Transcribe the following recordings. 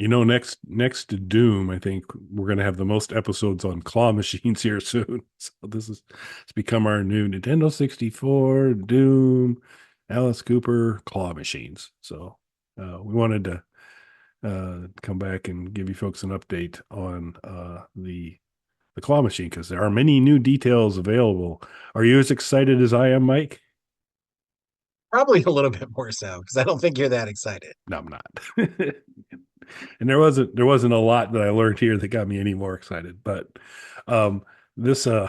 Next to Doom, I think we're going to have the most episodes on claw machines here soon. So it's become our new Nintendo 64, Doom, Alice Cooper claw machines. So we wanted to come back and give you folks an update on the claw machine because there are many new details available. Are you as excited as I am, Mike? Probably a little bit more so because I don't think you're that excited. No, I'm not. And there wasn't a lot that I learned here that got me any more excited. But um, this I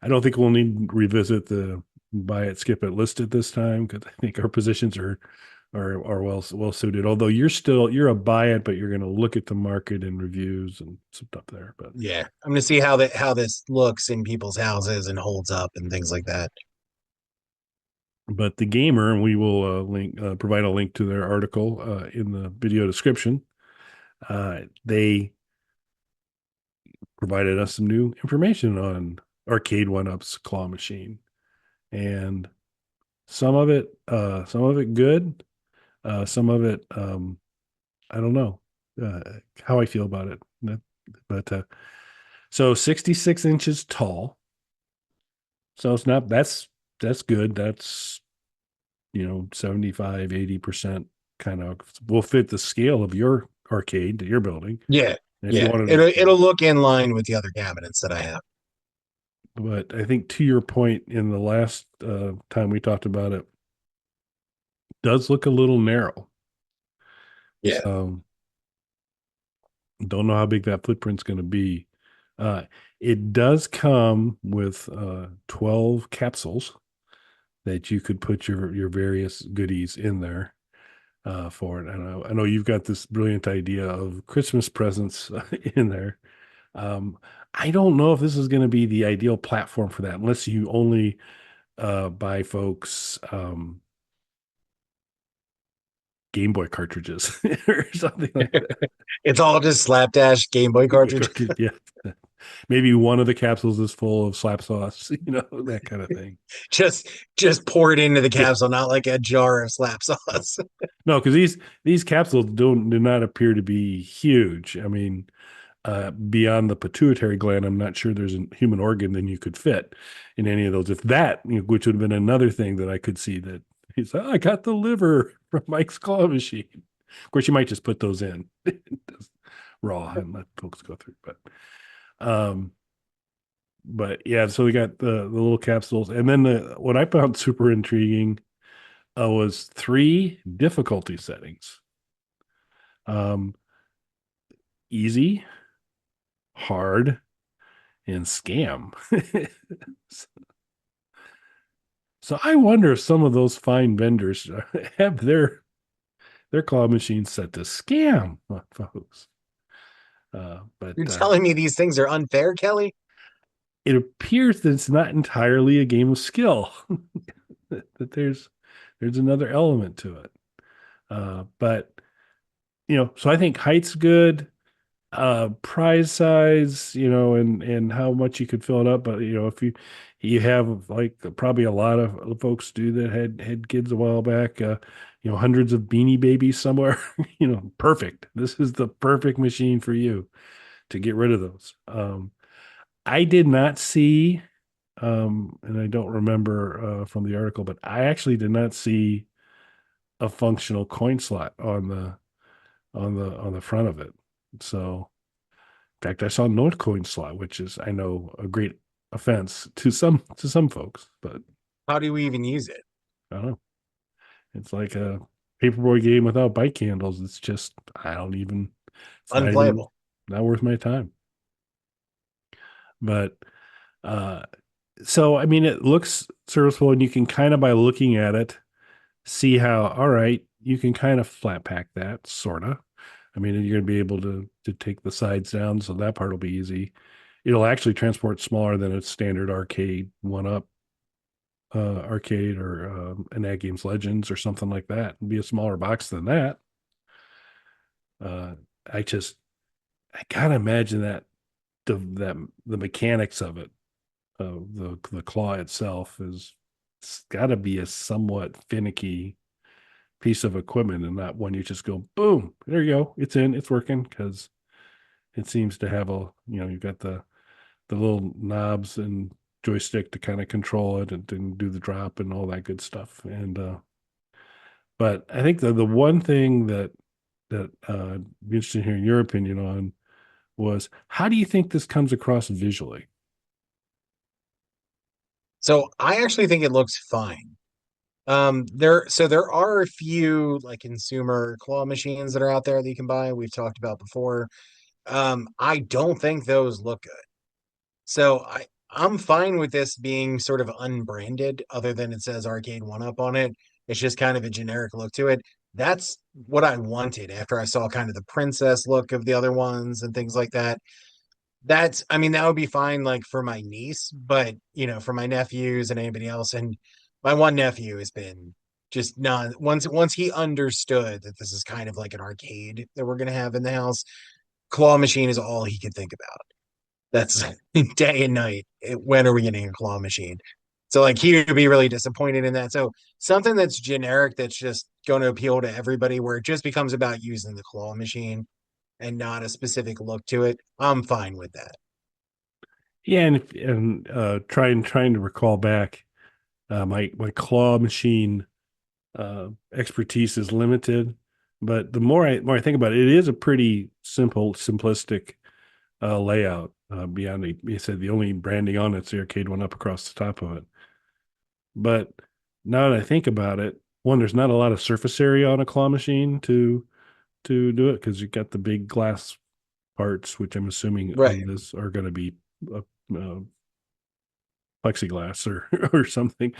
don't think we'll need to revisit the buy it, skip it, list it this time because I think our positions are well suited. Although you're a buy it, but you're going to look at the market and reviews and some stuff there. But Yeah, I'm gonna see how this looks in people's houses and holds up and things like that. the gamer, and we will provide a link to their article in the video description. They provided us some new information on Arcade1Up's claw machine, and some of it good, some of it I don't know uh, how I feel about it. But so 66 inches tall, so it's not that's good. That's 75, 80% kind of will fit the scale of your arcade that you're building. Yeah, And if you yeah, wanted it'll look in line with the other cabinets that I have. but I think to your point in the last time we talked about it, does look a little narrow. Yeah, So don't know how big that footprint's going to be. Uh, it does come with 12 capsules that you could put your various goodies in there for it. I know you've got this brilliant idea of Christmas presents in there. Um, I don't know if this is going to be the ideal platform for that, unless you only buy folks Game Boy cartridges or something like that. it's all just slapdash Game Boy Game Boy cartridge. cartridge, yeah. Maybe one of the capsules is full of slap sauce, that kind of thing. just just pour it into the Yeah, capsule, not like a jar of slap no, sauce. no, because these capsules do not appear to be huge. I mean, beyond the pituitary gland, I'm not sure there's a human organ then you could fit in any of those. If that, which would have been another thing that I could see that he's like, I got the liver from Mike's claw machine. Of course, you might just put those in raw and let folks go through. Um, but yeah, so we got the little capsules, and then what I found super intriguing was three difficulty settings: um, easy, hard, and scam. So I wonder if some of those fine vendors have their claw machines set to scam folks. But You're telling me these things are unfair, Kelly? it appears that it's not entirely a game of skill. that there's another element to it. But so I think height's good, prize size, and how much you could fill it up. But if you have like probably a lot of folks do that had kids a while back, hundreds of Beanie Babies somewhere, perfect. This is the perfect machine for you to get rid of those. I did not see, and I don't remember from the article, but I actually did not see a functional coin slot on the front of it. So, in fact, I saw no coin slot, which is I know a great offense to some folks, but How do we even use it? I don't know. It's like a paperboy game without bike handles. It's just I don't even. It's not even Unplayable. not worth my time. But uh, so I mean, it looks serviceable, and you can kind of by looking at it see how. All right, you can kind of flat pack that sorta. I mean, you're going to be able to take the sides down, so that part will be easy. It'll actually transport smaller than a standard Arcade1Up arcade or an Ad Games Legends or something like that. It'd be a smaller box than that. Uh, I just I gotta imagine that the mechanics of it, the claw itself is it's got to be a somewhat finicky piece of equipment and not one you just go, boom, there you go, it's in, it's working, because it seems to have you've got the little knobs and joystick to kind of control it and do the drop and all that good stuff. And but I think the one thing that be interested in hearing your opinion on was, how do you think this comes across visually? So I actually think it looks fine. There are a few like consumer claw machines that are out there that you can buy. We've talked about before. I don't think those look good. So I'm fine with this being sort of unbranded, other than it says Arcade1Up on it. It's just kind of a generic look to it. That's what I wanted after I saw kind of the princess look of the other ones and things like that. I mean, that would be fine like for my niece, but for my nephews and anybody else. And my one nephew has been just not once he understood that this is kind of like an arcade that we're gonna have in the house, claw machine is all he could think about. That's Right. day and night. When are we getting a claw machine? So like he would be really disappointed in that. So something that's generic that's just going to appeal to everybody, where it just becomes about using the claw machine and not a specific look to it. I'm fine with that. Yeah, and trying to recall back, my claw machine expertise is limited, but the more I think about it, it is a pretty simplistic layout. Beyond you said the only branding on it's the Arcade1Up across the top of it. But now that I think about it, one, there's not a lot of surface area on a claw machine to do it, because you got the big glass parts, which I'm assuming on Right. this are going to be uh, uh, plexiglass or or something.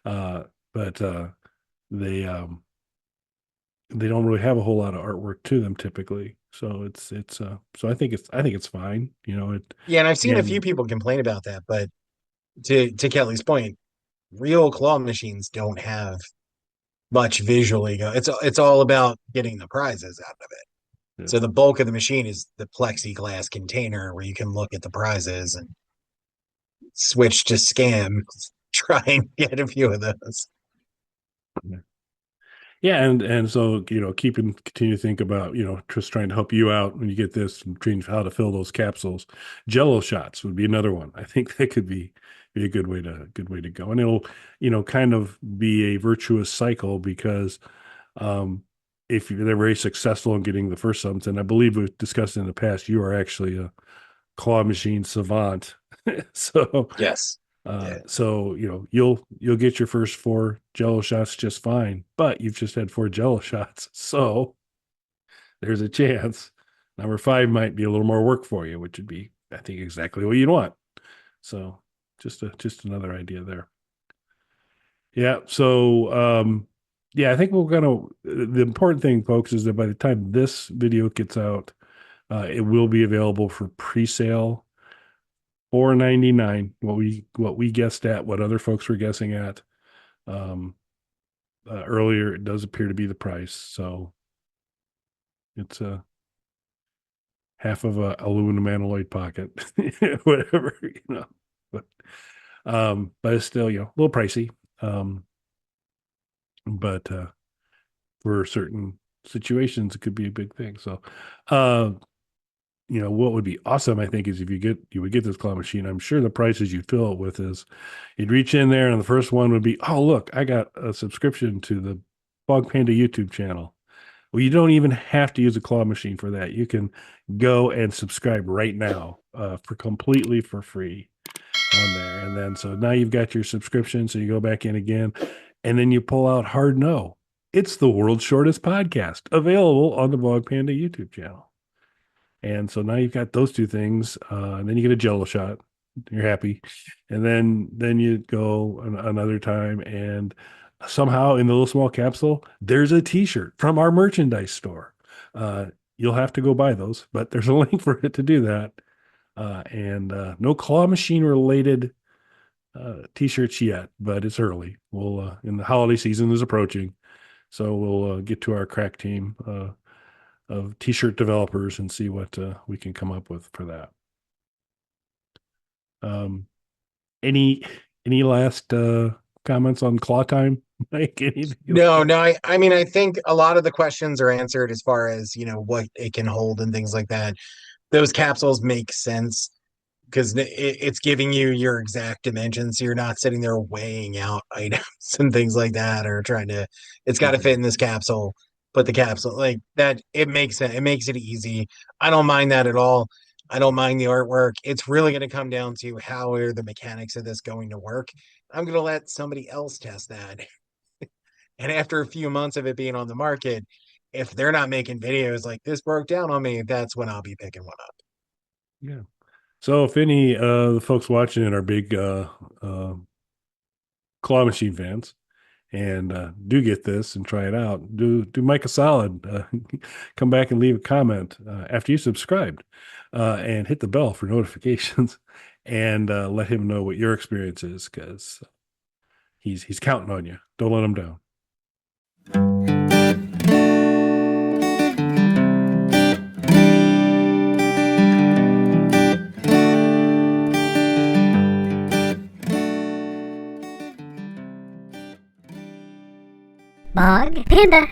Uh, but they they don't really have a whole lot of artwork to them typically. So so I think it's fine. Yeah, and I've seen a few And people complain about that, but to Kelly's point, real claw machines don't have much visually go. It's all about getting the prizes out of it. yeah, So the bulk of the machine is the plexiglass container where you can look at the prizes and switch to scam, try and get a few of those. yeah, and so continue to think about just trying to help you out when you get this and train how to fill those capsules. Jello shots would be another one. I think that could be a good way to go, and it'll kind of be a virtuous cycle, because um, if they're very successful in getting the first subs, and I believe we've discussed in the past, you are actually a claw machine savant. so Yes. Yeah. you'll get your first four Jello shots just fine, but you've just had four Jello shots, so there's a chance number five might be a little more work for you, which would be, I think, exactly what you'd want. So just another idea there. Yeah. So yeah, I think we're gonna. The important thing, folks, is that by the time this video gets out, it will be available for pre-sale. 499, what we guessed at, what other folks were guessing at um earlier. It does appear to be the price, so it's a half of a aluminum alloy pocket, whatever, but but it's still a little pricey, um but for certain situations it could be a big thing. So uh what would be awesome, I think, is if you would get this claw machine. I'm sure the prices you'd fill it with is, you'd reach in there and the first one would be, oh look, I got a subscription to the Bog Panda YouTube channel. Well, you don't even have to use a claw machine for that. You can go and subscribe right now for completely for free on there. And then so now you've got your subscription. So you go back in again, and then you pull out Hard No. It's the world's shortest podcast, available on the Bog Panda YouTube channel. And so now you've got those two things, and then you get a Jello shot. You're happy, and then you go another time, and somehow in the little small capsule, there's a T-shirt from our merchandise store. Uh, you'll have to go buy those, but there's a link for it to do that. And no claw machine related T-shirts yet, but it's early. We'll and the holiday season is approaching, so we'll get to our crack team of T-shirt developers and see what we can come up with for that. Um, any any last comments on Claw Time? Like anything you No, want. no, I mean, I think a lot of the questions are answered as far as, what it can hold and things like that. Those capsules make sense because it's giving you your exact dimensions. So you're not sitting there weighing out items and things like that, or trying to, it's got to fit Mhm. in this capsule, put the capsule like that. It makes sense. It makes it easy. I don't mind that at all. I don't mind the artwork. It's really going to come down to how are the mechanics of this going to work. I'm going to let somebody else test that. And after a few months of it being on the market, if they're not making videos like this broke down on me, that's when I'll be picking one up. Yeah. So if any the folks watching it are big claw machine fans and do get this and try it out, do Mike a solid. Come back and leave a comment after you subscribed, and hit the bell for notifications, and let him know what your experience is because he's counting on you. Don't let him down. Bog Panda.